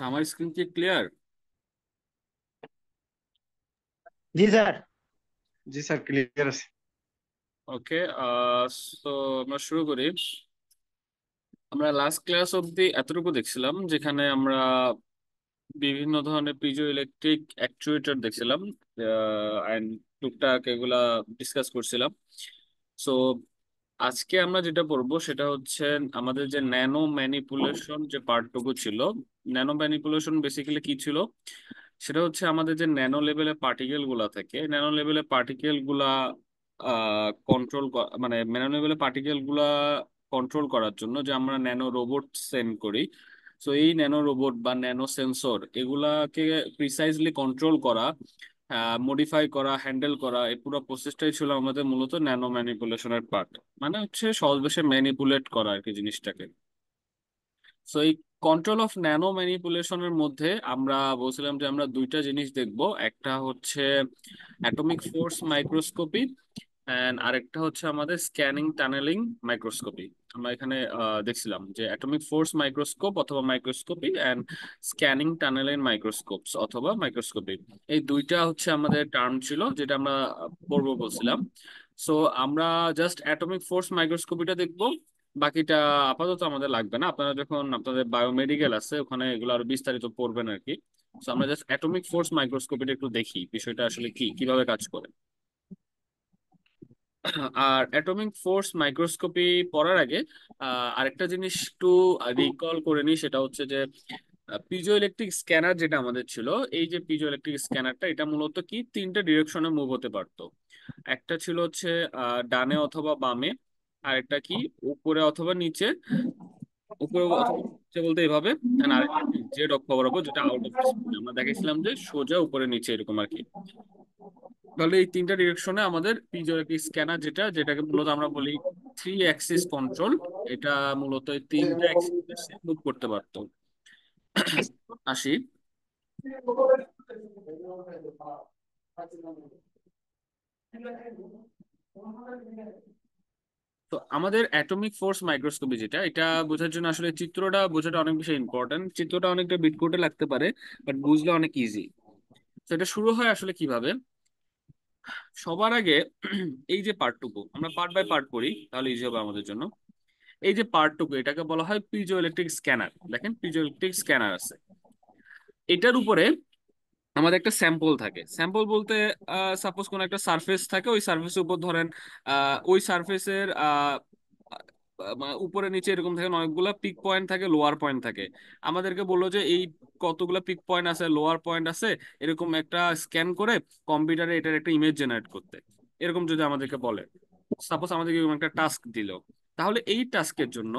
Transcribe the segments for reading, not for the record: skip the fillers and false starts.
আমার স্ক্রিন কি ক্লিয়ার? জি স্যার। জি sir, clear আছে। ওকে। তো আমরা শুরু করি। আমরা লাস্ট ক্লাস অবধি এতটুকু দেখছিলাম, যেখানে আমরা বিভিন্ন ধরনের পিজো ইলেকট্রিক অ্যাকচুয়েটর দেখছিলাম অ্যান্ড টুকটাক এগুলা ডিসকাস করছিলাম। সো আজকে আমরা যেটা পড়বো সেটা হচ্ছে আমাদের যে ন্যানো ম্যানিপুলেশন যে পার্টটুকু ছিল। ন্যানো ম্যানিপুলেশন বেসিক্যালি কি ছিল? সেটা হচ্ছে আমাদের যে ন্যানো লেভেলের পার্টিকেল গুলা থাকে, ন্যানো লেভেলের পার্টিকেল গুলা কন্ট্রোল, মানে ন্যানো লেভেলের পার্টিকেল গুলা কন্ট্রোল করার জন্য যে আমরা ন্যানো রোবট সেন্ড করি। সো এই ন্যানো রোবট বা ন্যানো সেন্সর এগুলাকে প্রিসাইজলি কন্ট্রোল করা, মডিফাই করা, হ্যান্ডেল করা, এই পুরো প্রসেসটাই ছিল আমাদের মূলত ন্যানো ম্যানিপুলেশনের পার্ট। মানে হচ্ছে সহজ ভাষায় ম্যানিপুলেট করা আর কি জিনিসটাকে। সো এই কন্ট্রোল অফ ন্যানো ম্যানিপুলেশনের মধ্যে আমরা বলছিলাম যে আমরা দুইটা জিনিস দেখব। একটা হচ্ছে অ্যাটমিক ফোর্স মাইক্রোস্কোপি, অ্যান্ড আরেকটা হচ্ছে আমাদের স্ক্যানিং টানেলিং মাইক্রোস্কোপি। আমরা এখানে দেখছিলাম যে অ্যাটমিক ফোর্স মাইক্রোস্কোপ অথবা মাইক্রোস্কোপি অ্যান্ড স্ক্যানিং টানেলিং মাইক্রোস্কোপস অথবা মাইক্রোস্কোপি, এই দুইটা হচ্ছে আমাদের টার্ম ছিল যেটা আমরা পড়বো বলছিলাম। সো আমরা জাস্ট অ্যাটমিক ফোর্স মাইক্রোস্কোপিটা দেখবো, বাকিটা আপাতত আমাদের লাগবে না। আপনারা যখন আপনাদের বায়োমেডিকেল আছে ওখানে এগুলো আরো বিস্তারিত পড়বেন আর কি। সো আমরা জাস্ট অ্যাটমিক ফোর্স মাইক্রোস্কোপিটা একটু দেখি বিষয়টা আসলে কি, কিভাবে কাজ করে। আর অ্যাটমিক ফোর্স মাইক্রোস্কোপি পড়ার আগে আরেকটা জিনিস একটু রিকল করে নিই, সেটা হচ্ছে যে পিজো ইলেকট্রিক স্ক্যানার যেটা আমাদের ছিল, এই যে পিজো ইলেকট্রিক স্ক্যানারটা এটা মূলত কি তিনটা ডিরেকশনে মুভ হতে পারতো। একটা ছিল হচ্ছে ডানে অথবা বামে, আর একটা কি উপরে অথবা নিচে। উপরে অথবা নিচে বলতে এইভাবে, আর আরেকটা কি জেড অক্ষ বরাবর, যেটা আউট অফ স্ক্রিন আমরা দেখেছিলাম যে সোজা উপরে নিচে এরকম আর কি। তাহলে এই তিনটা ডিরেকশনে আমাদের পিজোইলেকট্রিক স্ক্যানার যেটা, যেটাকে মূলত আমরা বলি থ্রি অ্যাক্সিস কন্ট্রোল, এটা মূলত এই তিনটা অ্যাক্সিস মুভ করতে পারতো। আসি। তো আমাদের অ্যাটমিক ফোর্স মাইক্রোস্কোপি যেটা, এটা বোঝার জন্য আসলে চিত্রটা বোঝাটা অনেক বেশি ইম্পর্টেন্ট। চিত্রটা অনেকটা বিটকুটে লাগতে পারে, বাট বুঝলে অনেক ইজি। তো এটা শুরু হয় আসলে কিভাবে? সবার আগে এই যে পার্টটুকু আমরা পার্ট বাই পার্ট করি তাহলে ইজি হবে আমাদের জন্য। এই যে পার্টটুকু এটাকে বলা হয় পিজো ইলেকট্রিক স্ক্যানার। দেখেন পিজো ইলেকট্রিক স্ক্যানার আছে, এটার উপরে আমাদের একটা স্যাম্পল থাকে। স্যাম্পল বলতে সাপোজ কোন একটা সারফেস থাকে, ওই সারফেসের উপর ধরেন ওই সারফেসের উপরে নিচে এরকম থাকে অনেকগুলো পিক পয়েন্ট থাকে, লোয়ার পয়েন্ট থাকে। আমাদেরকে বললো যে এই কতগুলো পিক পয়েন্ট আছে, লোয়ার পয়েন্ট আছে, এরকম একটা স্ক্যান করে কম্পিউটারে এটার একটা ইমেজ জেনারেট করতে। এরকম যদি আমাদেরকে বলে, সাপোজ আমাদেরকে এরকম একটা টাস্ক দিল, তাহলে এই টাস্কের জন্য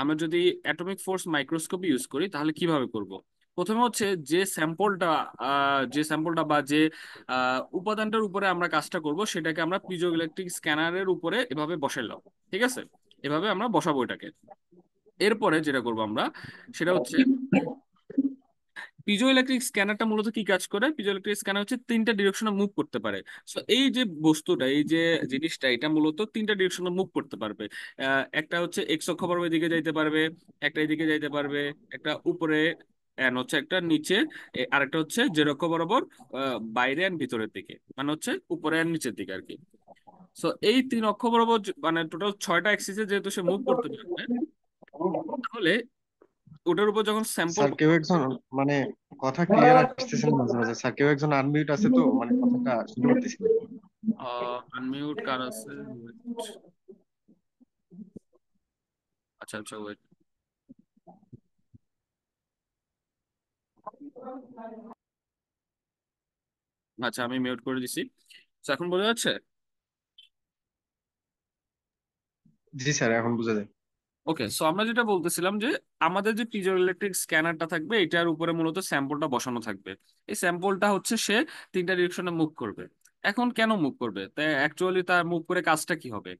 আমরা যদি অ্যাটমিক ফোর্স মাইক্রোস্কোপি ইউজ করি তাহলে কিভাবে করব? প্রথমে হচ্ছে যে স্যাম্পলটা বা যে উপাদানটার উপরে আমরা কাজটা করব সেটাকে আমরা পিজো ইলেকট্রিক স্ক্যানারের উপরে এভাবে বসাইলাম। ঠিক আছে, এভাবে আমরা বসাবো এটাকে। এরপরে যেটা করব আমরা সেটা হচ্ছে পিজো ইলেকট্রিক স্ক্যানারটা মূলত কি কাজ করে। পিজো ইলেকট্রিক স্ক্যানার হচ্ছে তিনটা ডিরেকশনে মুভ করতে পারে। সো এই যে বস্তুটা, এই যে জিনিসটা, এটা মূলত তিনটা ডিরেকশনে মুভ করতে পারবে। একটা হচ্ছে এক্স অক্ষ বরাবর এদিকে যাইতে পারবে, একটা এদিকে যাইতে পারবে, একটা উপরে, এন্ড হচ্ছে একটা নিচে, আরেকটা হচ্ছে যে অক্ষ বরাবর বাইরে এন্ড ভিতরের দিকে, মানে হচ্ছে উপরে এন্ড নিচের দিকে আর কি। সো এই তিন অক্ষ বরাবর মানে টোটাল ছয়টা অ্যাক্সিসে যেহেতু সে মুভ করতে পারবে, তাহলে ওটার উপর যখন স্যাম্পল। স্যার কেউ একজন, মানে কথা ক্লিয়ার আসতেছে না মাঝে মাঝে। স্যার কেউ একজন আনমিউট আছে, তো মানে কথাটা শুনতে পারতেছি না। আনমিউট কার আছে? Wait. আচ্ছা আচ্ছা ওয়েট। আচ্ছা আমি মিউট করে দিছি। তো এখন বোঝা যাচ্ছে? জি স্যার, এখন বুঝা যায়। ওকে, সো আমরা যেটা বলতেছিলাম যে আমাদের যে পিজো ইলেকট্রিক স্ক্যানারটা থাকবে এটার উপরে মূলত স্যাম্পলটা বসানো থাকবে। এই স্যাম্পলটা হচ্ছে সে তিনটা ডিরেকশনে মুভ করবে। এখন কেন মুভ করবে, তাই অ্যাকচুয়ালি তার মুভ করে কাজটা কি হবে?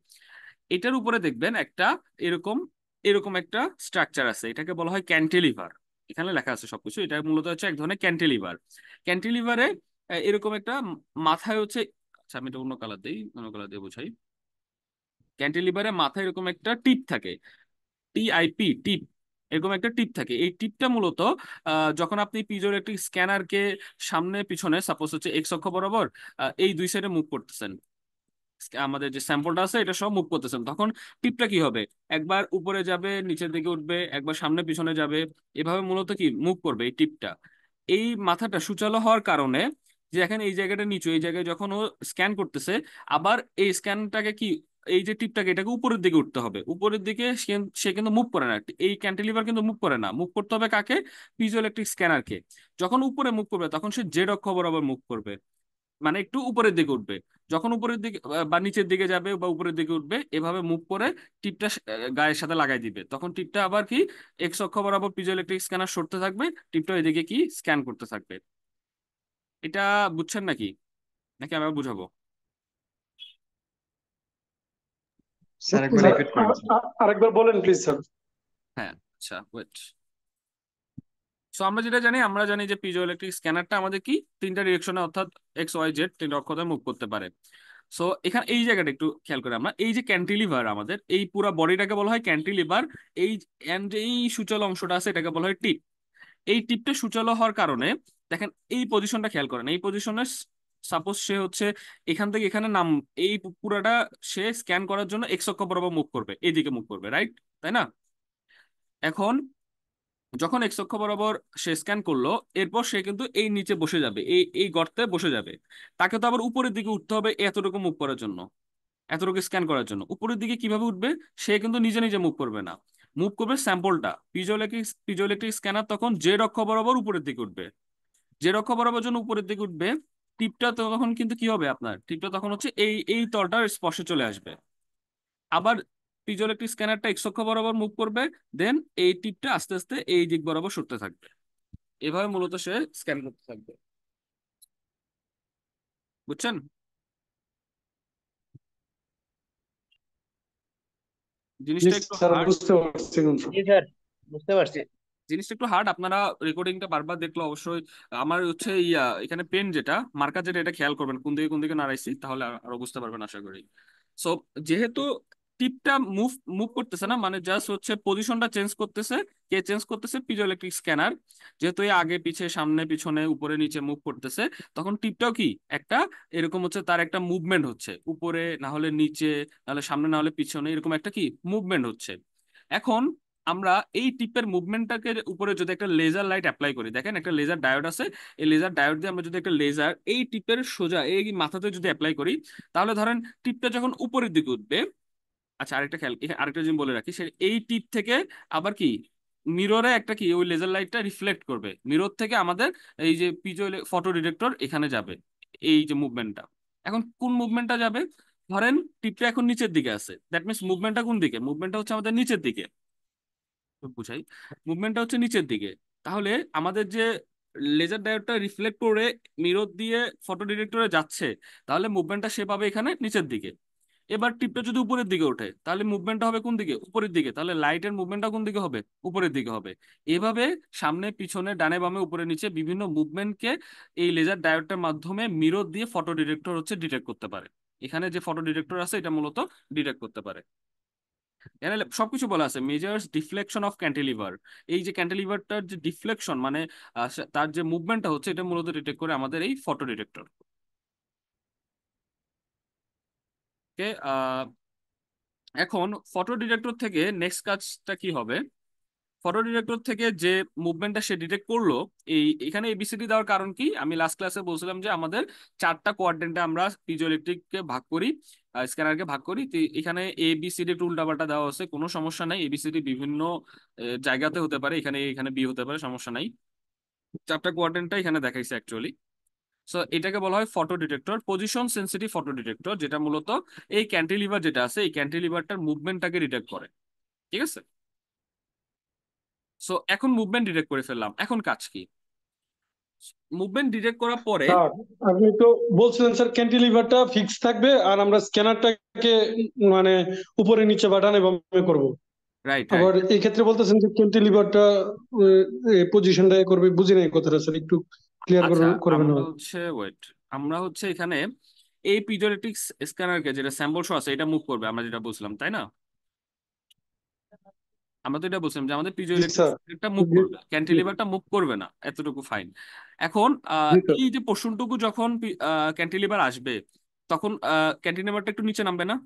এটার উপরে দেখবেন একটা এরকম এরকম একটা স্ট্রাকচার আছে, এটাকে বলা হয় ক্যান্টিলিভার। এখানে লেখা আছে সবকিছু, এটা মূলত হচ্ছে এক ধরনের ক্যান্টিলিভার। ক্যান্টিলিভারে এরকম একটা মাথায় হচ্ছে, আচ্ছা আমি এটা অন্য কালার দিই, অন্য কালার দিয়ে বোঝাই। ক্যান্টিলিভারে মাথায় এরকম একটা টিপ থাকে, টিআইপি, টিপ। এরকম একটা টিপ থাকে। এই টিপটা মূলত যখন আপনি পিজোইলেকট্রিক স্ক্যানারকে সামনে পিছনে সাপোজ হচ্ছে এক্স অক্ষ বরাবর এই দুই সাইডে মুভ করতেছেন, আমাদের যে স্যাম্পলটা আছে এটা সব মুভ করতেছেন, তখন টিপটা কি হবে, একবার উপরে যাবে, নিচের দিকে উঠবে, একবার সামনে পিছনে যাবে, এভাবে মূলত কি মুভ করবে এই টিপটা। এই মাথাটা সূচালো হওয়ার কারণে যে এখানে এই জায়গাটা নিচু, এই জায়গায় যখন ও স্ক্যান করতেছে, আবার এই স্ক্যানটাকে কি, এই যে টিপটাকে এটাকে উপরের দিকে উঠতে হবে, উপরের দিকে সে কিন্তু মুভ করে না, এই ক্যান্টিলিভার কিন্তু মুভ করে না, মুভ করতে হবে কাকে, পিজোইলেকট্রিক স্ক্যানারকে। যখন উপরে মুভ করবে তখন সে জেড অক্ষ বরাবর মুভ করবে, মানে একটু উপরের দিকে উঠবে। যখন উপরের দিকে বা নিচের দিকে যাবে বা উপরের দিকে উঠবে, এভাবে মুভ করে টিপটা গায়ের সাথে লাগাই দিবে, তখন টিপটা আবার কি এক্স অক্ষ বরাবর পিজোইলেকট্রিক স্ক্যানার সরতে থাকবে, টিপটা এদিকে কি স্ক্যান করতে থাকবে। এটা বুঝছেন নাকি, নাকি আমি আবার বুঝাবো? স্যার একবার স্যার রিপিট করেন স্যার। আরেকবার বলেন প্লিজ স্যার। হ্যাঁ, আচ্ছা ওয়েট। সো আমরা যেটা জানি, আমরা জানি যে পিজোইলেকট্রিক স্ক্যানারটা আমাদের কি তিনটা ডিরেকশনে অর্থাৎ এক্স ওয়াই জেড তিনটা অক্ষতে মুভ করতে পারে। সো এখানে এই জায়গাটা একটু খেয়াল করে, আমরা এই যে ক্যান্টিলিভার, আমাদের এই পুরো বডিটাকে বলা হয় ক্যান্টিলিভার। এই এন্ড এই সূচল অংশটা আছে এটাকে বলা হয় টিপ। এই টিপটা সূচালো হওয়ার কারণে দেখেন এই পজিশনটা খেয়াল করেন, এই পজিশনে সাপোজ সে হচ্ছে এখান থেকে এখানে নাম, এই পুরাটা সে স্ক্যান করার জন্য এক্স অক্ষ বরাবর মুভ করবে, এইদিকে মুভ করবে, রাইট, তাই না? এখন যখন এক্স অক্ষ বরাবর সে স্ক্যান করলো, এরপর সে কিন্তু এই নিচে বসে যাবে, এই এই গর্তে বসে যাবে। তাকে তো আবার উপরের দিকে উঠতে হবে এতটুকু মুভ করার জন্য, এতটুকু স্ক্যান করার জন্য। উপরের দিকে কিভাবে উঠবে, সে কিন্তু নিজে নিজে মুভ করবে না, মুভ করবে স্যাম্পলটা। পিজোইলেকট্রিক স্ক্যানার তখন জেড অক্ষ বরাবর উপরের দিকে উঠবে, জেড অক্ষ বরাবর জন্য উপরের দিকে উঠবে। টিপটা তো তখন কিন্তু কি হবে, আপনার টিপটা তখন হচ্ছে এই এই তলটার স্পর্শে চলে আসবে। আবার পিজোইলেকট্রিক স্ক্যানারটা এক্স অক্ষ বরাবর মুভ করবে, দেন এই টিপটা আস্তে আস্তে এই দিক বরাবর সরতে থাকবে। এভাবে মূলত সে স্ক্যান করতে থাকবে। বুঝছেন? জি জিনিসটা একটু স্যার হার্ড, বুঝতে পারছি কিন্তু। জি স্যার, বুঝতে পারছি। জিনিসটা একটু হার্ড, আপনারা রেকর্ডিংটা বারবার দেখলে অবশ্যই আমার হচ্ছে ইয়া এখানে পেন যেটা মার্কার যেটা এটা খেয়াল করবেন কোন দিকে নাড়াইছি, তাহলে আরো বুঝতে পারবেন আশা করি। সো যেহেতু টিপটা মুভ মুভ করতেছে না, মানে জাস্ট হচ্ছে পজিশনটা চেঞ্জ করতেছে, কে চেঞ্জ করতেছে, পিজোইলেকট্রিক স্ক্যানার। যেহেতু এই আগে পিছে সামনে পিছনে উপরে নিচে মুভ করতেছে, তখন টিপটাও কি একটা এরকম হচ্ছে, তার একটা মুভমেন্ট হচ্ছে, উপরে না হলে নিচে, নাহলে সামনে না হলে পিছনে, এরকম একটা কি মুভমেন্ট হচ্ছে। এখন আমরা এই টিপের মুভমেন্টটাকে উপরে যদি একটা লেজার লাইট অ্যাপ্লাই করি, দেখেন একটা লেজার ডায়োড আছে, এই লেজার ডায়োড দিয়ে আমরা যদি একটা লেজার এই টিপের সোজা এই মাথাতে যদি অ্যাপ্লাই করি, তাহলে ধরেন টিপটা যখন উপরের দিকে উঠবে। আচ্ছা আরেকটা খেয়াল, আরেকটা জিনিস বলে রাখি, সে এই টিপ থেকে আবার কি মিররে একটা কি ওই লেজার লাইটটা রিফ্লেক্ট করবে, মিরর থেকে আমাদের এই যে পিজো ফটো ডিটেক্টর এখানে যাবে, এই যে মুভমেন্টটা। এখন কোন মুভমেন্টটা যাবে, ধরেন টিপটা এখন নিচের দিকে আছে, দ্যাট মিনস মুভমেন্টটা কোন দিকে, মুভমেন্টটা হচ্ছে আমাদের নিচের দিকে, বুঝাই, মুভমেন্টটা হচ্ছে নিচের দিকে। তাহলে আমাদের যে লেজার ডায়োডটা রিফ্লেক্ট করে মিরর দিয়ে ফটো ডিটেক্টরে যাচ্ছে, তাহলে মুভমেন্টটা সে পাবে এখানে নিচের দিকে। এবার টিপটা যদি উপরের দিকে ওঠে, তাহলে মুভমেন্টটা হবে কোন দিকে, উপরের দিকে, তাহলে লাইটের মুভমেন্টটা কোন দিকে হবে, উপরের দিকে হবে। এভাবে সামনে পিছনে ডানে বামে উপরে নিচে বিভিন্ন মুভমেন্টকে এই লেজার ডায়োডটার মাধ্যমে মিরর দিয়ে ফটো ডিটেক্টর হচ্ছে ডিটেক্ট করতে পারে। এখানে যে ফটো ডিটেক্টর আছে এটা মূলত ডিটেক্ট করতে পারে। এখানে সবকিছু বলা আছে, মেজার্স ডিফ্লেকশন অফ ক্যান্টিলিভার। এই যে ক্যান্টিলিভারটার যে ডিফ্লেকশন মানে তার যে মুভমেন্টটা হচ্ছে, এটা মূলত ডিটেক্ট করে আমাদের এই ফটো ডিটেক্টর। ওকে, এখন ফটো ডিটেক্টর থেকে নেক্সট কাজটা কি হবে, ফটো ডিটেক্টর থেকে যে মুভমেন্টটা সে ডিটেক্ট করলো, এই এখানে এবিসিডি দেওয়ার কারণ কি, আমি লাস্ট ক্লাসে বলছিলাম যে আমাদের চারটা কোয়াড্রেন্টে আমরা পিজোইলেকট্রিককে ভাগ করি, স্ক্যানারকে ভাগ করি। তো এখানে এবিসিডি একটু উল্টাপাল্টা দেওয়া আছে, কোনো সমস্যা নাই, এবিসিডি বিভিন্ন জায়গাতে হতে পারে, এখানে এখানে বি হতে পারে, সমস্যা নাই। চারটা কোয়াড্রেন্টটা এখানে দেখাইছে অ্যাকচুয়ালি। সো এটাকে বলা হয় photo detector, position sensitive photo detector, যেটা মূলত এই ক্যান্টিলিভার যেটা আছে এই ক্যান্টিলিভারটার মুভমেন্টটাকে ডিটেক্ট করে। ঠিক আছে? সো এখন মুভমেন্ট ডিটেক্ট করে ফেললাম, এখন কাজ কি, মুভমেন্ট ডিটেক্ট করার পরে। স্যার আপনি তো বলছিলেন স্যার ক্যান্টিলিভারটা ফিক্স থাকবে আর আমরা স্ক্যানারটাকে মানে উপরে নিচে বা ডানে বামে করব। Right right. আবার এই ক্ষেত্রে বলতেছেন যে ক্যান্টিলিভারটা পজিশনটা করবে, বুঝি নাই কথাটা স্যার, একটু ক্লিয়ার আচ্ছা করবেন না? আমরা হচ্ছে ওয়েট, আমরা হচ্ছে এখানে এই পিজোইলেকট্রিক স্ক্যানারকে যেটা স্যাম্পল শো আছে এটা মুভ করবে, আমরা যেটা বুঝলাম, তাই না? আমরা তো এটা বলছিলাম যে আমাদের পিজো জি স্যার। ইলেকট্রিকটা মুভ জি করবে, জি ক্যান্টিলিভারটা মুভ করবে না, এতটুকু ফাইন। এখন জি স্যার। এই যে পোর্শনটুকু যখন ক্যান্টিলিভার আসবে, তখন ক্যান্টিলিভারটা একটু নিচে নামবে না?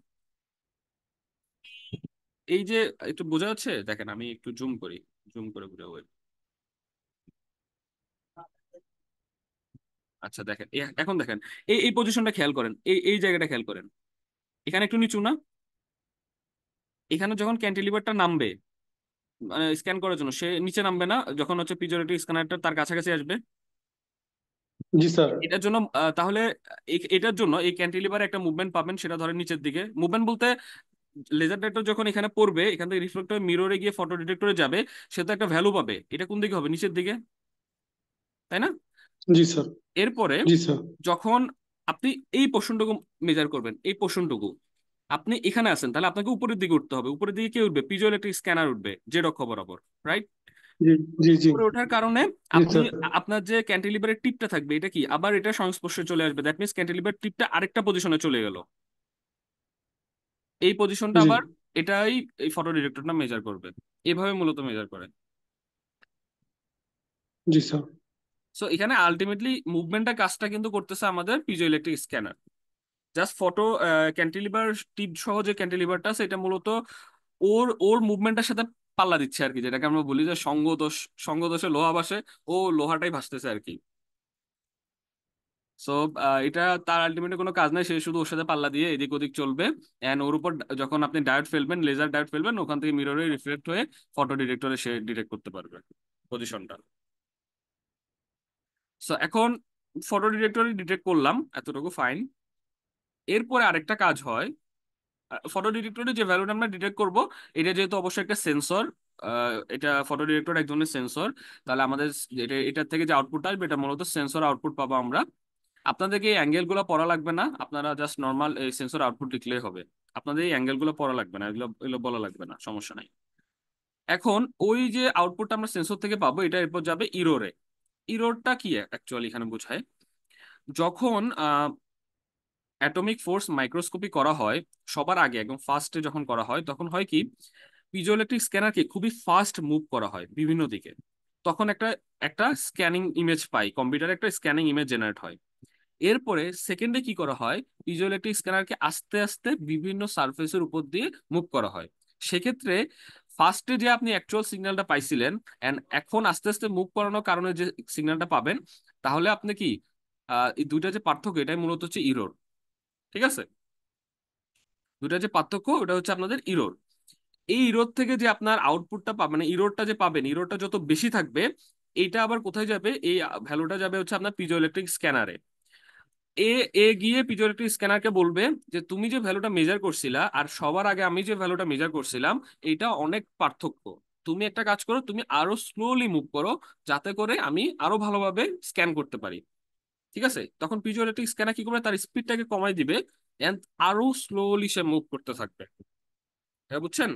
এই যে, একটু বোঝা যাচ্ছে, দেখেন আমি একটু জুম করি, জুম করে বোঝাবো। আচ্ছা দেখেন, এখন দেখেন, এই এই পজিশনটা খেয়াল করেন, এই এই জায়গাটা খেয়াল করেন, এখানে একটু নিচু না? এখানে যখন ক্যান্টিলিভারটা নামবে মানে স্ক্যান করার জন্য, সে নিচে নামবে না যখন হচ্ছে পিজোরেটিক স্ক্যানারটা তার কাছাকাছি আসবে? জি স্যার। এটার জন্য তাহলে এটার জন্য এই ক্যান্টিলিভারে একটা মুভমেন্ট পাবেন, সেটা ধরেন নিচের দিকে মুভমেন্ট বলতে, লেজার ডিটেক্টর যখন এখানে পড়বে, এখান থেকে রিফ্লেক্ট হয়ে মিররে গিয়ে ফটো ডিটেক্টরে যাবে, সে তো একটা ভ্যালু পাবে, এটা কোন দিকে হবে? নিচের দিকে, তাই না? জি স্যার। এরপরে জি স্যার। যখন আপনি এই পোর্শনটুকু মেজার করবেন, এই পোর্শনটুকু আপনি এখানে আছেন, তাহলে আপনাকে উপরের দিকে উঠতে হবে। উপরের দিকে কে উঠবে? পিজো ইলেকট্রিক স্ক্যানার উঠবে জেড অক্ষ বরাবর, রাইট? জি জি জি উপরে ওঠার কারণে জি আপনি স্যার। আপনার যে ক্যান্টিলিভারের টিপটা থাকবে, এটা কি আবার এটা সংস্পর্শে চলে আসবে, দ্যাট মিনস ক্যান্টিলিভার টিপটা আরেকটা পজিশনে চলে গেল। এই পজিশনটা জি আবার এটাই এই ফটো ডিটেক্টরটা মেজার করবে, এভাবে মূলত মেজার করে। জি স্যার। সো এখানে আলটিমেটলি মুভমেন্টটা কাজটা কিন্তু করতেছে আমাদের piezo electric scanner. Just photo cantilever tip সহ যে ক্যান্টিলিভারটা আছে, এটা মূলত ওর ওর মুভমেন্টের সাথে পাল্লা দিচ্ছে আর কি, যেটাকে আমরা বলি যে সঙ্গদোষ। সঙ্গদোষে লোহা ভাসে, ও লোহাটাই ভাসতেছে আর কি। সো এটা তার আলটিমেটলি কোনো কাজ নাই, সে শুধু ওর সাথে পাল্লা দিয়ে এদিক ওদিক চলবে। এন্ড ওর উপর যখন আপনি ডায়োড ফেলবেন, লেজার ডায়োড ফেলবেন, ওখান থেকে মিররে রিফ্লেক্ট হয়ে ফটো ডিটেক্টরে সে ডিটেক্ট করতে পারবে পজিশনটা। সো এখন ফটো ডিটেক্টরে ডিটেক্ট করলাম, এতটুকু ফাইন। এরপরে আরেকটা কাজ হয়, ফটো ডিটেক্টরে যে ভ্যালুটা আমরা ডিটেক্ট করব, এটা যেহেতু অবশ্যই একটা সেন্সর, এটা ফটো ডিটেক্টর এক ধরনের সেন্সর, তাহলে আমাদের এটার থেকে যে আউটপুট আসবে, এটা মূলত সেন্সর আউটপুট পাবো আমরা। আপনাদেরকে এই অ্যাঙ্গেল গুলো পড়া লাগবে না, আপনারা জাস্ট নর্মাল এই সেন্সর আউটপুট লিখলেই হবে। আপনাদের এই অ্যাঙ্গেল গুলো পড়া লাগবে না, এগুলো এগুলো বলা লাগবে না, সমস্যা নাই। এখন ওই যে আউটপুটটা আমরা সেন্সর থেকে পাবো, এটা এরপর যাবে ইরোরে। ইরোরটা কি অ্যাকচুয়ালি এখানে বোঝায়, যখন অ্যাটমিক ফোর্স মাইক্রোস্কোপি করা হয়, সবার আগে একদম ফার্স্টে যখন করা হয়, তখন হয় কি, পিজোইলেকট্রিক স্ক্যানারকে খুবই ফাস্ট মুভ করা হয় বিভিন্ন দিকে। তখন একটা একটা স্ক্যানিং ইমেজ পাই, কম্পিউটারে একটা স্ক্যানিং ইমেজ জেনারেট হয়। এরপরে সেকেন্ডে কি করা হয়, পিজোইলেকট্রিক স্ক্যানারকে আস্তে আস্তে বিভিন্ন সারফেসের উপর দিয়ে মুভ করা হয়। সেক্ষেত্রে ফার্স্টে যে আপনি অ্যাকচুয়াল সিগন্যালটা পাইছিলেন, এন্ড এখন আস্তে আস্তে মুভ করানোর কারণে যে সিগন্যালটা পাবেন, তাহলে আপনি কি এই দুইটা যে পার্থক্য, এটাই মূলত হচ্ছে ইরোর। ঠিক আছে? দুইটা যে পার্থক্য, ওটা হচ্ছে আপনাদের ইরোর। এই ইরোর থেকে যে আপনার আউটপুটটা পাবেন, মানে ইরোরটা যে পাবেন, ইরোরটা যত বেশি থাকবে, এইটা আবার কোথায় যাবে? এই ভ্যালুটা যাবে হচ্ছে আপনার পিজো ইলেকট্রিক স্ক্যানারে। এ এ গিয়ে পিজো ইলেকট্রিক স্ক্যানারকে বলবে যে তুমি যে ভ্যালুটা মেজার করছিলা আর সবার আগে আমি যে ভ্যালুটা মেজার করছিলাম, এটা অনেক পার্থক্য। তুমি একটা কাজ করো, তুমি আরো স্লোলি মুভ করো, যাতে করে আমি আরো ভালোভাবে স্ক্যান করতে পারি। ঠিক আছে? তখন পিজো ইলেকট্রিক স্ক্যানার কি করবে, তার স্পিডটাকে কমাই দিবে, এন্ড আরো স্লোলি সে মুভ করতে থাকবে। এটা বুঝছেন?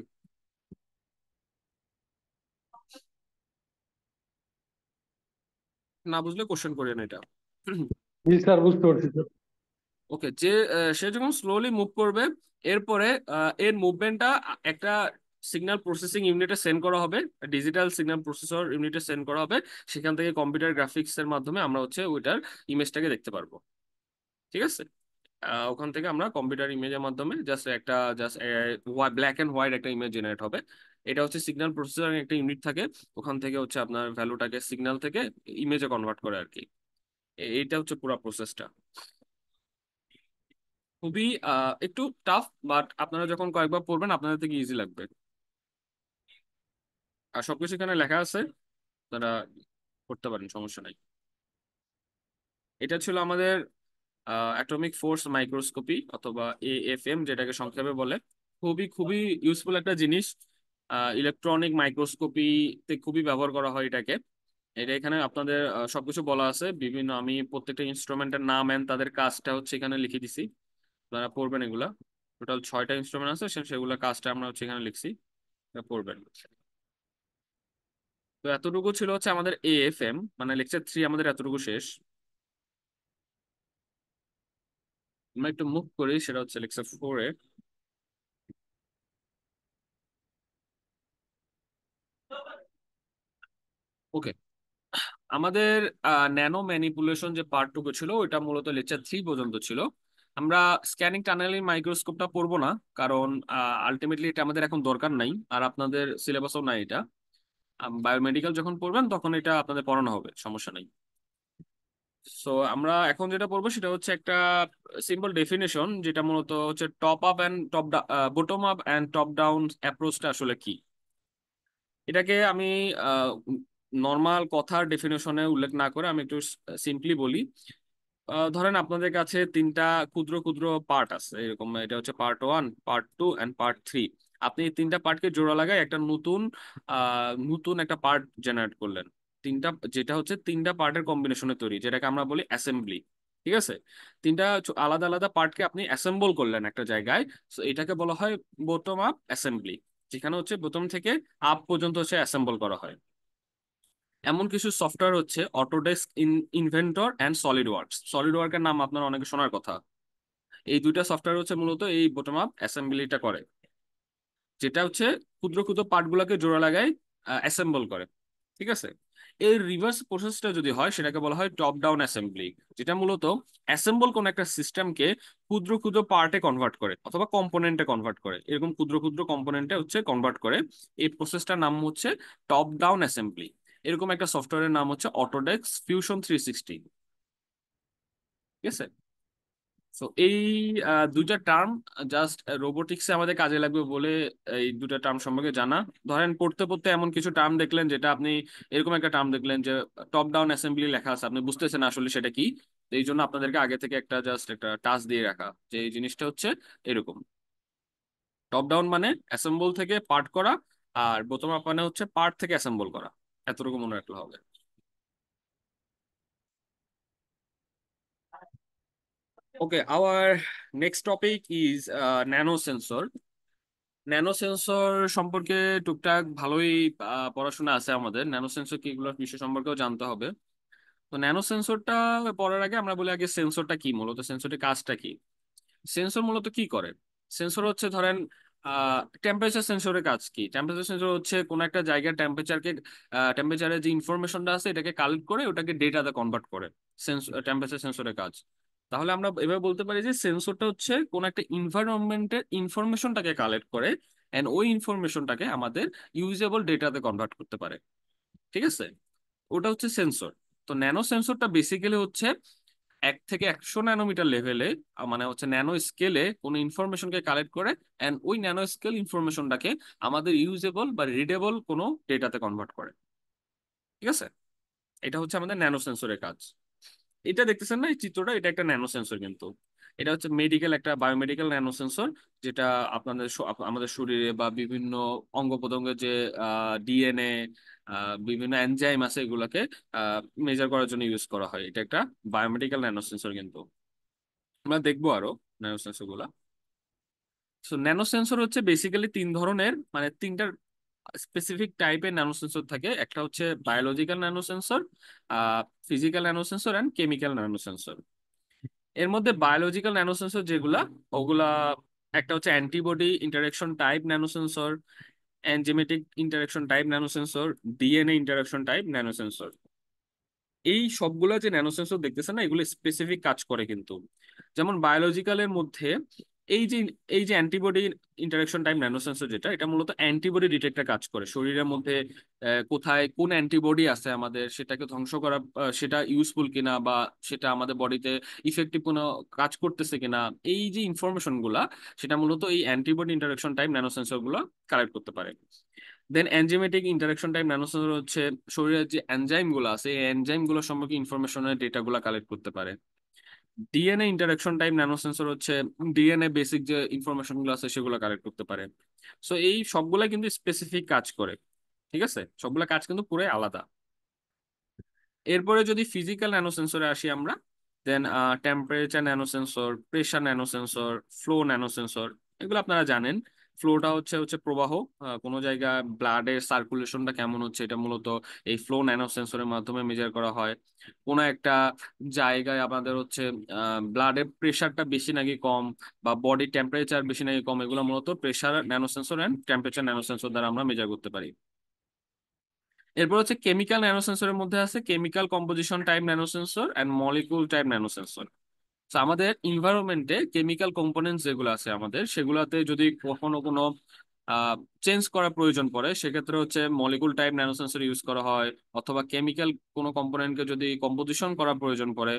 না বুঝলে কোশ্চেন করেন এটা। জি স্যার, বুঝতে পারছি স্যার। ওকে, যে সে যখন স্লোলি মুভ করবে, এরপরে এর মুভমেন্টটা একটা সিগন্যাল প্রসেসিং ইউনিটে সেন্ড করা হবে, ডিজিটাল সিগন্যাল প্রসেসর ইউনিটে সেন্ড করা হবে। সেখান থেকে কম্পিউটার গ্রাফিক্স এর মাধ্যমে আমরা হচ্ছে ওইটার ইমেজটাকে দেখতে পারবো। ঠিক আছে? ওখান থেকে আমরা কম্পিউটার ইমেজের মাধ্যমে জাস্ট ব্ল্যাক এন্ড হোয়াইট একটা ইমেজ জেনারেট হবে। এটা হচ্ছে সিগন্যাল প্রসেসর একটা ইউনিট থাকে, ওখান থেকে হচ্ছে আপনার ভ্যালুটাকে সিগন্যাল থেকে ইমেজে কনভার্ট করে আর কি। এইটা হচ্ছে পুরো প্রসেসটা। খুবই একটু টাফ, বাট আপনারা যখন কয়েকবার পড়বেন আপনাদের থেকে ইজি লাগবে। আর সবকিছু এখানে লেখা আছে, আপনারা করতে পারেন, সমস্যা নাই। এটা ছিল আমাদের অ্যাটমিক ফোর্স মাইক্রোস্কোপি অথবা এএফএম, যেটাকে সংক্ষেপে বলে। খুবই খুবই ইউজফুল একটা জিনিস। ইলেকট্রনিক মাইক্রোস্কোপিতে খুবই ব্যবহার করা হয় এটাকে। এটা এখানে আপনাদের সবকিছু বলা আছে, বিভিন্ন আমি প্রত্যেকটা ইনস্ট্রুমেন্টের নাম এন্ড তাদের কাজটা হচ্ছে এখানে লিখে দিছি, আপনারা পড়বেন এগুলা। টোটাল 6টা ইনস্ট্রুমেন্ট আছে, সেগুলো কাজটা আমরা হচ্ছে এখানে লিখছি, এটা পড়বেন। তো এতটুকু ছিল হচ্ছে আমাদের এএফএম, মানে লেকচার 3 আমাদের এতটুকু শেষ। আমরা একটু মুভ করি, সেটা হচ্ছে লেকচার 4-এ। ওকে, আমাদের ন্যানো ম্যানিপুলেশন যে পার্টটুকু ছিল ওইটা মূলত লেকচার 3 পর্যন্ত ছিল। আমরা স্ক্যানিং টানেলিং মাইক্রোস্কোপটা পড়বো না, কারণ আলটিমেটলি এটা আমাদের এখন দরকার নাই, আর আপনাদের সিলেবাসও নাই এটা। বায়োমেডিক্যাল যখন পড়বেন তখন এটা আপনাদের পড়ানো হবে, সমস্যা নেই। সো আমরা এখন যেটা পড়বো সেটা হচ্ছে একটা সিম্পল ডেফিনেশন, যেটা মূলত হচ্ছে top up and bottom up and top down অ্যাপ্রোচটা আসলে কি। এটাকে আমি নর্মাল কথার ডেফিনেশনে উল্লেখ না করে আমি একটু সিম্পলি বলি। ধরেন আপনাদের কাছে 3টা ক্ষুদ্র ক্ষুদ্র পার্ট আছে এরকম, এটা হচ্ছে পার্ট 1, পার্ট 2 অ্যান্ড পার্ট 3। আপনি এই 3টা পার্টকে জোড়া লাগায় একটা নতুন নতুন একটা পার্ট জেনারেট করলেন। তিনটা, যেটা হচ্ছে 3টা পার্টের কম্বিনেশনে তৈরি, যেটাকে আমরা বলি অ্যাসেম্বলি। ঠিক আছে, 3টা আলাদা আলাদা পার্টকে আপনি অ্যাসেম্বল করলেন একটা জায়গায়। তো এটাকে বলা হয় বোটম আপ অ্যাসেম্বলি, যেখানে হচ্ছে বোটম থেকে আপ পর্যন্ত হচ্ছে অ্যাসেম্বল করা হয়। এমন কিছু সফটওয়্যার হচ্ছে Autodesk, inventor and solid works. Solid ওয়ার্কের নাম আপনার অনেকে শোনার কথা। এই দুইটা সফটওয়্যার হচ্ছে মূলত এই বটম আপ অ্যাসেম্বলিটা করে, যেটা হচ্ছে ক্ষুদ্র ক্ষুদ্র পার্টগুলোকে জোড়া লাগায় অ্যাসেম্বল করে। ঠিক আছে, এর রিভার্স প্রসেসটা যদি হয় সেটাকে বলা হয় টপ ডাউন অ্যাসেম্বলি, যেটা মূলত অ্যাসেম্বল কোন একটা সিস্টেমকে ক্ষুদ্র ক্ষুদ্র পার্টে কনভার্ট করে অথবা কম্পোনেন্টে কনভার্ট করে, এরকম ক্ষুদ্র ক্ষুদ্র কম্পোনেন্টে হচ্ছে কনভার্ট করে। এই প্রসেসটার নাম হচ্ছে টপ ডাউন অ্যাসেম্বলি। এরকম একটা সফটওয়্যারের নাম হচ্ছে অটোডেস্ক ফিউশন 360। ঠিক আছে, তো এই দুইটা টার্ম জাস্ট রোবোটিক্সে আমাদের কাজে লাগবে বলে এই দুটা টার্ম সম্পর্কে জানা। ধরেন পড়তে পড়তে এমন কিছু টার্ম দেখলেন, যেটা আপনি এরকম একটা টার্ম দেখলেন যে টপ ডাউন অ্যাসেম্বলি লেখা আছে, আপনি বুঝতেছেন আসলে সেটা কি। তো এই জন্য আপনাদেরকে আগে থেকে একটা জাস্ট একটা টাস্ক দিয়ে রাখা, যে এই জিনিসটা হচ্ছে এরকম। টপ ডাউন মানে অ্যাসেম্বল থেকে পার্ট করা, আর বোতম আপ মানে হচ্ছে পার্ট থেকে অ্যাসেম্বল করা। এতটুকু মনে রাখলে হবে। Okay, our next topic is nano sensor. Nano sensor সম্পর্কে টুকটাক ভালোই পড়াশোনা আছে আমাদের। ন্যানো সেন্সর কি, এগুলোর বিষয় সম্পর্কেও জানতে হবে। তো ন্যানো সেন্সরটা পড়ার আগে আমরা বলি আগে সেন্সরটা কি, মূলত সেন্সরটির কাজটা কি। সেন্সর মূলত কি করে? সেন্সর হচ্ছে ধরেন টেম্পারেচার সেন্সরের কাজ কি। টেম্পারেচার সেন্সর হচ্ছে কোন একটা জায়গার টেম্পারেচারের যে ইনফরমেশনটা আছে এটাকে কালেক্ট করে ওটাকে ডেটাতে কনভার্ট করে। টেম্পারেচার সেন্সরের কাজ। তাহলে আমরা এভাবে বলতে পারি যে সেন্সরটা হচ্ছে কোন একটা ইনভায়রনমেন্টের ইনফরমেশনটাকে কালেক্ট করে, এন্ড ওই ইনফরমেশনটাকে আমাদের ইউজেবল ডেটাতে কনভার্ট করতে পারে। ঠিক আছে, ওটা হচ্ছে সেন্সর। তো ন্যানো সেন্সরটা বেসিক্যালি হচ্ছে 1 থেকে 100 ন্যানোমিটার লেভেলে, মানে হচ্ছে ন্যানো স্কেলে কোনো ইনফরমেশনকে কালেক্ট করে, অ্যান্ড ওই ন্যানো স্কেল ইনফরমেশনটাকে আমাদের ইউজেবল বা রিডেবল কোনো ডেটাতে কনভার্ট করে। ঠিক আছে, এটা হচ্ছে আমাদের ন্যানো সেন্সরের কাজ। এটা দেখতেছেন না এই চিত্রটা, এটা একটা ন্যানো সেন্সর কিন্তু। এটা হচ্ছে মেডিকেল, একটা বায়োমেডিক্যাল ন্যানো সেন্সর, যেটা আমাদের শরীরে বা বিভিন্ন অঙ্গ প্রত্যঙ্গের যে ডিএনএ, বিভিন্ন এনজাইম আছে এগুলোকে মেজার করার জন্য ইউজ করা হয়। এটা একটা বায়োমেডিক্যাল ন্যানো সেন্সর কিন্তু। আমরা দেখবো আরো ন্যানো সেন্সর গুলা। সো ন্যানো সেন্সর হচ্ছে বেসিক্যালি 3 ধরনের, মানে 3টা স্পেসিফিক টাইপের ন্যানো সেন্সর থাকে। একটা হচ্ছে biological nano sensor, physical nano sensor and chemical nano sensor. এর মধ্যে বায়োলজিক্যাল ন্যানো সেন্সর যেগুলা, ওগুলা একটা হচ্ছে antibody interaction type nano sensor, enzymatic interaction type nano sensor, DNA interaction type nano sensor. এই সবগুলো যে ন্যানো সেন্সর দেখতেছেন না, এগুলো স্পেসিফিক কাজ করে কিন্তু। যেমন বায়োলজিক্যালের মধ্যে এই যে এই যে antibody interaction type nano sensor, যেটা এটা মূলত অ্যান্টিবডি ডিটেক্টর কাজ করে শরীরের মধ্যে। কোথায় কোন অ্যান্টিবডি আছে আমাদের সেটাকে ধ্বংস করা, সেটা ইউজফুল কিনা বা সেটা আমাদের বডিতে ইফেক্টিভ কোনো কাজ করতেছে কিনা, এই যে ইনফরমেশন গুলা, সেটা মূলত এই antibody interaction type nano sensor গুলো কালেক্ট করতে পারে। দেন এনজাইমেটিক ইন্টারাকশন টাইপ ন্যানোসেন্সর হচ্ছে শরীরের যে এনজাইম গুলো আছে এই এনজাইম গুলো সম্পর্কে ইনফরমেশনের ডেটা গুলো কালেক্ট করতে পারে। ডিএনএ ইন্টারাকশন টাইপ ন্যানোসেন্সর হচ্ছে ডিএনএ বেসিক যে ইনফরমেশন গুলো আছে সেগুলো কালেক্ট করতে পারে। সো এই সবগুলা কিন্তু স্পেসিফিক কাজ করে। ঠিক আছে, সবগুলা কাজ কিন্তু পুরোই আলাদা। এরপরে যদি ফিজিক্যাল ন্যানোসেন্সরে আসি আমরা, দেন টেম্পারেচার ন্যানোসেন্সর, প্রেশার ন্যানোসেন্সর, ফ্লো ন্যানোসেন্সর। এগুলো আপনারা জানেন। ফ্লোটা হচ্ছে হচ্ছে প্রবাহ, কোনো জায়গায় ব্লাডের সার্কুলেশনটা কেমন হচ্ছে এটা মূলত এই ফ্লো ন্যানোসেন্সরের মাধ্যমে মেজার করা হয়। কোনো একটা জায়গায় আমাদের হচ্ছে ব্লাডের প্রেশারটা বেশি নাকি কম, বা বডি টেম্পারেচার বেশি নাকি কম, এগুলো মূলত প্রেশার ন্যানোসেন্সর অ্যান্ড টেম্পারেচার ন্যানোসেন্সর দ্বারা আমরা মেজার করতে পারি। এরপর হচ্ছে কেমিক্যাল ন্যানোসেন্সরের মধ্যে আছে chemical composition type nanosensor and molecule type nanosensor. তো আমাদের ইনভায়রনমেন্টে কেমিক্যাল কম্পোনেন্টস যেগুলো আছে আমাদের, সেগুলোতে যদি কখনো কোনো চেঞ্জ করার প্রয়োজন পড়ে, সেক্ষেত্রে হচ্ছে মলিকুল টাইপ ন্যানোসেন্সর ইউজ করা হয়। অথবা কেমিক্যাল কোনো কম্পোনেন্টকে যদি কম্পোজিশন করার প্রয়োজন পড়ে,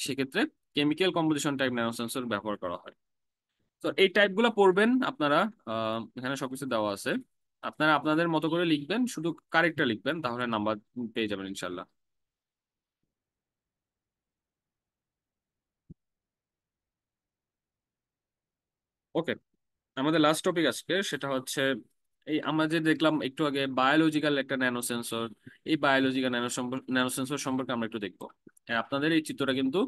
সেক্ষেত্রে কেমিক্যাল কম্পোজিশন টাইপ ন্যানোসেন্সর ব্যবহার করা হয়। তো এই টাইপগুলো পড়বেন আপনারা। এখানে সবকিছু দেওয়া আছে, আপনারা আপনাদের মতো করে লিখবেন, শুধু কারেক্টটা লিখবেন, তাহলে নাম্বার পেয়ে যাবেন ইনশাল্লাহ। ওকে, আমাদের লাস্ট টপিক আজকে সেটা হচ্ছে এই আমরা যে দেখলাম একটু আগে বায়োলজিক্যাল একটা ন্যানো সেন্সর। এই বায়োলজিক্যাল ন্যানো সেন্সর সম্পর্কে আমরা একটু দেখবো। আপনাদের এই চিত্রটা কিন্তু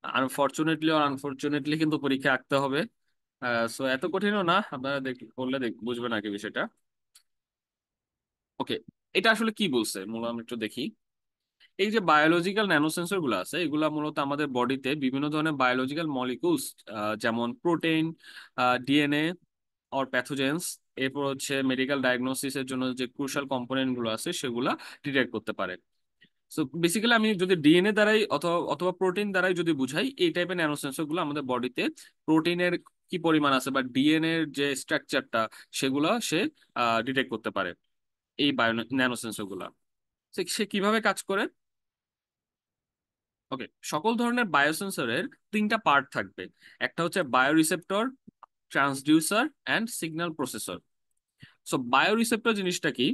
আনফরচুনেটলি আর আনফরচুনেটলি কিন্তু পরীক্ষা আঁকতে হবে। সো এত কঠিনও না, আপনারা বললে বুঝবেন আর কি বিষয়টা। ওকে, এটা আসলে কি বলছে মূলত আমরা একটু দেখি। এই যে বায়োলজিক্যাল ন্যানোসেন্সর গুলো আছে, এগুলা মূলত আমাদের বডিতে বিভিন্ন ধরনের বায়োলজিক্যাল মলিকুলস, যেমন প্রোটিন, ডিএনএ অর প্যাথোজেন্স, এরপর হচ্ছে মেডিকেল ডায়াগনোসিসের জন্য যে ক্রুশাল কম্পোনেন্ট গুলো আছে সেগুলা ডিটেক্ট করতে পারে। সো বেসিক্যালি আমি যদি ডিএনএ দ্বারাই অথবা অথবা প্রোটিন দ্বারাই যদি বুঝাই, এই টাইপের ন্যানোসেন্সর গুলো আমাদের বডিতে প্রোটিনের কি পরিমাণ আছে বা ডিএনএ এর যে স্ট্রাকচারটা, সেগুলো সে ডিটেক্ট করতে পারে এই বায়ো ন্যানোসেন্সর গুলা। সে কিভাবে কাজ করে? ওকে, সকল ধরনের বায়োসেন্সরের তিনটা পার্ট থাকবে। একটা হচ্ছে bioreceptor, transducer and signal processor. So bioreceptor জিনিসটা কি?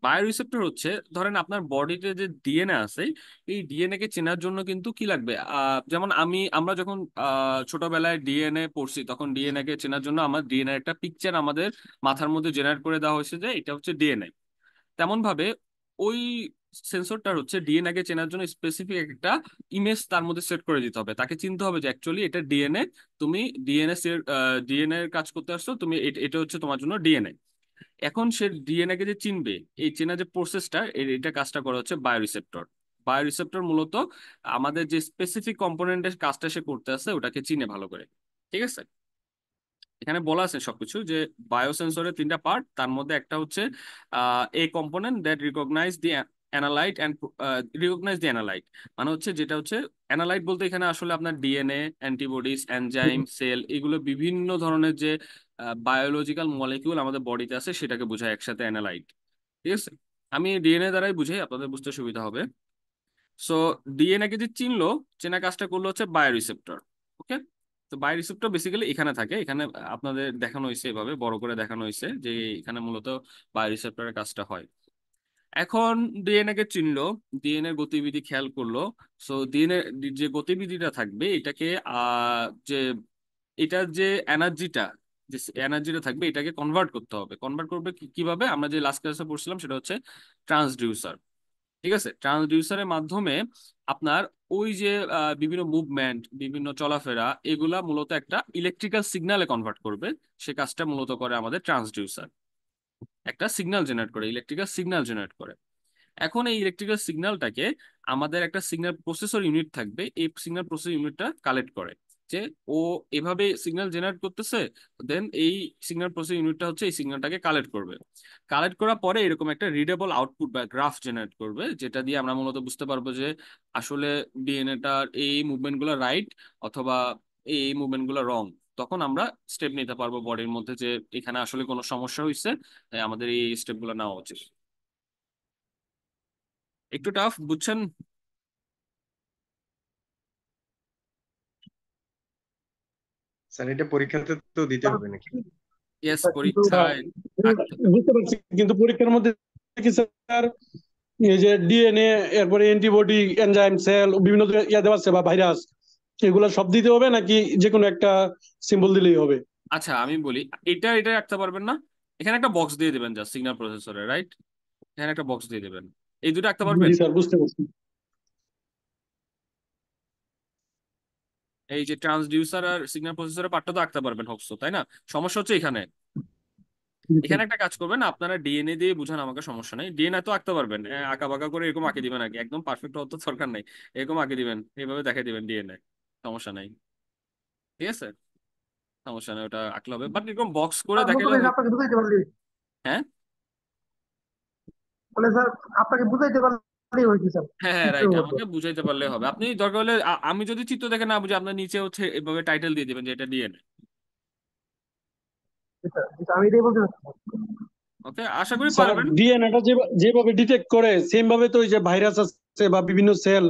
বায়োরিসেপ্টর হচ্ছে, ধরেন আপনার বডিতে যে ডিএনএ আছে, এই ডিএনএ কে চেনার জন্য কিন্তু কি লাগবে, যেমন আমরা যখন ছোটবেলায় ডিএনএ পড়ছি, তখন ডিএনএ কে চেনার জন্য আমার ডিএনএ একটা পিকচার আমাদের মাথার মধ্যে জেনারেট করে দেওয়া হয়েছে যে এটা হচ্ছে ডিএনএ। তেমন ভাবে ওই সেন্সরটার হচ্ছে ডিএনএ কে চেনার জন্য স্পেসিফিক একটা ইমেজ তার মধ্যে সেট করে দিতে হবে, তাকে চিনতে হবে যে অ্যাকচুয়ালি এটা ডিএনএ। তুমি ডিএনএ এর কাজ করতে আসছো, তুমি এটা হচ্ছে তোমার জন্য ডিএনএ। এখন সে ডিএনএ কে যে চিনবে, এই চেনা যে প্রসেসটা, এটা কাজটা করা হচ্ছে বায়োরিসেপ্টর। বায়োরিসেপ্টর মূলত আমাদের যে স্পেসিফিক কম্পোনেন্টের কাজটা সে করতে আছে ওটাকে চিনে ভালো করে। ঠিক আছে, এখানে বলা আছে সবকিছু যে বায়োসেন্সরের তিনটা পার্ট, তার মধ্যে একটা হচ্ছে a component that recognize the analyte and recognize the analyte. মানে হচ্ছে যেটা হচ্ছে অ্যানালাইট বলতে এখানে আসলে আপনার ডিএনএ, অ্যান্টিবডিজ, এনজাইম, সেল, এগুলো বিভিন্ন ধরনের যে বায়োলজিক্যাল মলিকিউল আমাদের বডিতে আছে সেটাকে বোঝায় একসাথে অ্যানালাইট। ঠিক আছে, আমি ডিএনএ দ্বারাই বুঝাই, আপনাদের বুঝতে সুবিধা হবে। সো ডিএনএ কে যে চিনলো, চেনা কাজটা করলো হচ্ছে বায়োরিসেপ্টর। ওকে, তো বায়োরিসেপ্টর বেসিক্যালি এখানে থাকে, এখানে আপনাদের দেখানো হয়েছে, এভাবে বড় করে দেখানো হয়েছে যে এখানে মূলত বায়োরিসেপ্টরের কাজটা হয়। এখন ডিএনএ কে চিনলো, ডিএনএ গতিবিধি খেয়াল করলো। সো ডিএনএ যে গতিবিধিটা থাকবে এটাকে যে এটার যে এনার্জিটা থাকবে এটাকে কনভার্ট করতে হবে। কনভার্ট করবে কিভাবে? আমরা যে লাস্ট ক্লাসে পড়ছিলাম সেটা হচ্ছে ট্রান্সডিউসার। ঠিক আছে, ট্রান্সডিউসারের মাধ্যমে আপনার ওই যে বিভিন্ন মুভমেন্ট, বিভিন্ন চলাফেরা, এগুলা মূলত একটা ইলেকট্রিক্যাল সিগন্যালে কনভার্ট করবে। সে কাজটা মূলত করে আমাদের ট্রান্সডিউসার, একটা সিগন্যাল জেনারেট করে, ইলেকট্রিক্যাল সিগন্যাল জেনারেট করে। এখন এই ইলেকট্রিক্যাল সিগন্যালটাকে আমাদের একটা সিগন্যাল প্রসেসর ইউনিট থাকবে, এই সিগন্যাল প্রসেসর ইউনিটটা কালেক্ট করে যে ও এভাবে সিগন্যাল জেনারেট করতেছে। দেন এই সিগন্যাল প্রসেসর ইউনিটটা হচ্ছে এই সিগন্যালটাকে কালেক্ট করবে। কালেক্ট করার পরে এরকম একটা রিডেবল আউটপুট বা গ্রাফ জেনারেট করবে, যেটা দিয়ে আমরা মূলত বুঝতে পারবো যে আসলে ডিএনএটার এই মুভমেন্টগুলো রাইট অথবা এই মুভমেন্টগুলো রং। তখন আমরা স্টেপ নিতে পারবো বডির মধ্যে যে এখানে আসলে কোনো সমস্যা হয়েছে, তাই আমাদের এই স্টেপগুলো নেওয়া উচিত। একটু টাফ বুঝছেন? স্যার এটা পরীক্ষাতে তো দিতে হবে নাকি? ইয়েস, কিন্তু পরীক্ষায় থাকতে। বুঝতে পারছি, কিন্তু পরীক্ষার মধ্যে কি স্যার এই যে ডিএনএ, এরপরে অ্যান্টিবডি, এনজাইম, সেল, বিভিন্ন ইয়া দেওয়া আছে বা ভাইরাস, এগুলা সব দিতে হবে নাকি যে কোনো একটা সিম্বল দিলেই হবে? আচ্ছা আমি বলি, এটা রাখতে পারবেন না? এখানে একটা বক্স দিয়ে দিবেন, যা সিগন্যাল প্রসেসরে, রাইট? এখানে একটা বক্স দিয়ে দিবেন, এই দুটো রাখতে পারবেন। জি স্যার, বুঝতে পারছি। এই যে ট্রান্সডিউসার আর সিগন্যাল প্রসেসরের পার্টটা তো আঁকতে পারবেন হোপসো, তাই না? সমস্যা হচ্ছে এখানে। এখানে একটা কাজ করবেন, আপনারা ডিএনএ দিয়ে বুঝান, আমাকে সমস্যা নেই, ডিএনএ তো আঁকতে পারবেন, আঁকা বাঁকা করে এরকম আঁকে দিবেন, আগে একদম পারফেক্ট হওয়ার তো দরকার নাই, এরকম আঁকে দিবেন, এইভাবে দেখাই দিবেন ডিএনএ, সমস্যা নাই। ঠিক আছে, সমস্যা নেই, ওটা আঁকলে হবে, বাট এরকম বক্স করে দেখালে হ্যাঁ। বলে স্যার আপনাকে বুঝাইতে পারলেই হয়েছে স্যার, হ্যাঁ হ্যাঁ, চিত্রের রাইট, মধ্যে। আমাকে বুঝাইতে পারলে হবে। আপনি দরকার হলে আমি যদি চিত্র দেখে না বুঝে আপনার নিচে হচ্ছে এভাবে টাইটেল দিয়ে দিবেন যে এটা ডিএনএ। জি স্যার, জি স্যার, আমি এটাই বলতে চাচ্ছি। ওকে, আশা করি স্যার পারবেন। ডিএনএটা যেভাবে ডিটেক্ট করে সেম ভাবে তো ওই যে ভাইরাস আছে বা বিভিন্ন সেল,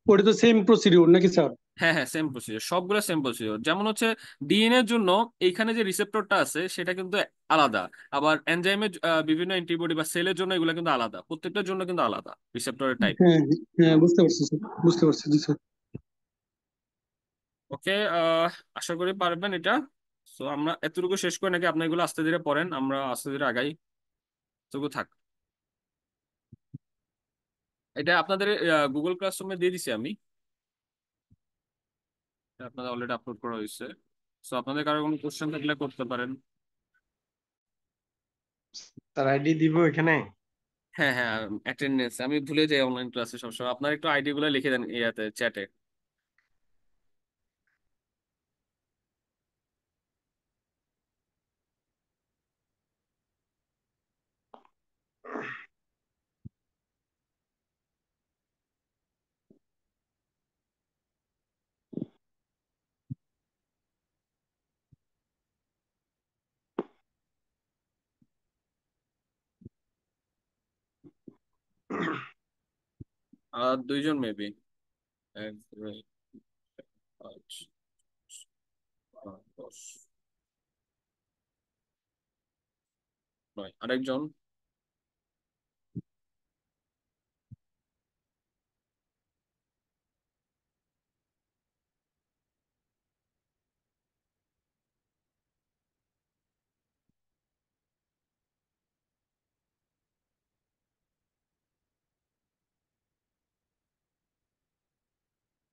ওটা তো সেম প্রসিডিউর নাকি স্যার? হ্যাঁ হ্যাঁ, সেম প্রসিজার, সবগুলো সেম প্রসিজার। যেমন হচ্ছে ডিএনএ এর জন্য এইখানে যে রিসেপ্টরটা আছে সেটা কিন্তু আলাদা। আবার এনজাইমের বিভিন্ন অ্যান্টিবডি বা সেলের জন্য এগুলো কিন্তু আলাদা, প্রত্যেকটার জন্য কিন্তু আলাদা রিসেপ্টরের টাইপ। হ্যাঁ হ্যাঁ, বুঝতে পারছি স্যার, বুঝতে পারছি, জি স্যার। ওকে, আশা করি পারবেন এটা। তো আমরা এতটুকু শেষ করে নাকি আপনি এগুলো আস্তে ধীরে পড়েন, আমরা আস্তে ধীরে আগাই। এতটুকু থাক। এটা আপনাদের গুগল ক্লাসরুমে দিয়ে দিছি আমি, এটা আপনাদের অলরেডি আপলোড করা হয়েছে। তো আপনাদের কারো কোনো কোশ্চেন থাকলে করতে পারেন। তার আইডি দিব এখানে? হ্যাঁ হ্যাঁ, অ্যাটেন্ডেন্স আমি ভুলে যাই অনলাইন ক্লাসে সবসময়। আপনার একটু আইডি গুলো লিখে দেন ইয়াতে, চ্যাটে। আর দুইজন মেবি, এক দুই পাঁচ আট, 10 9, আরেকজন।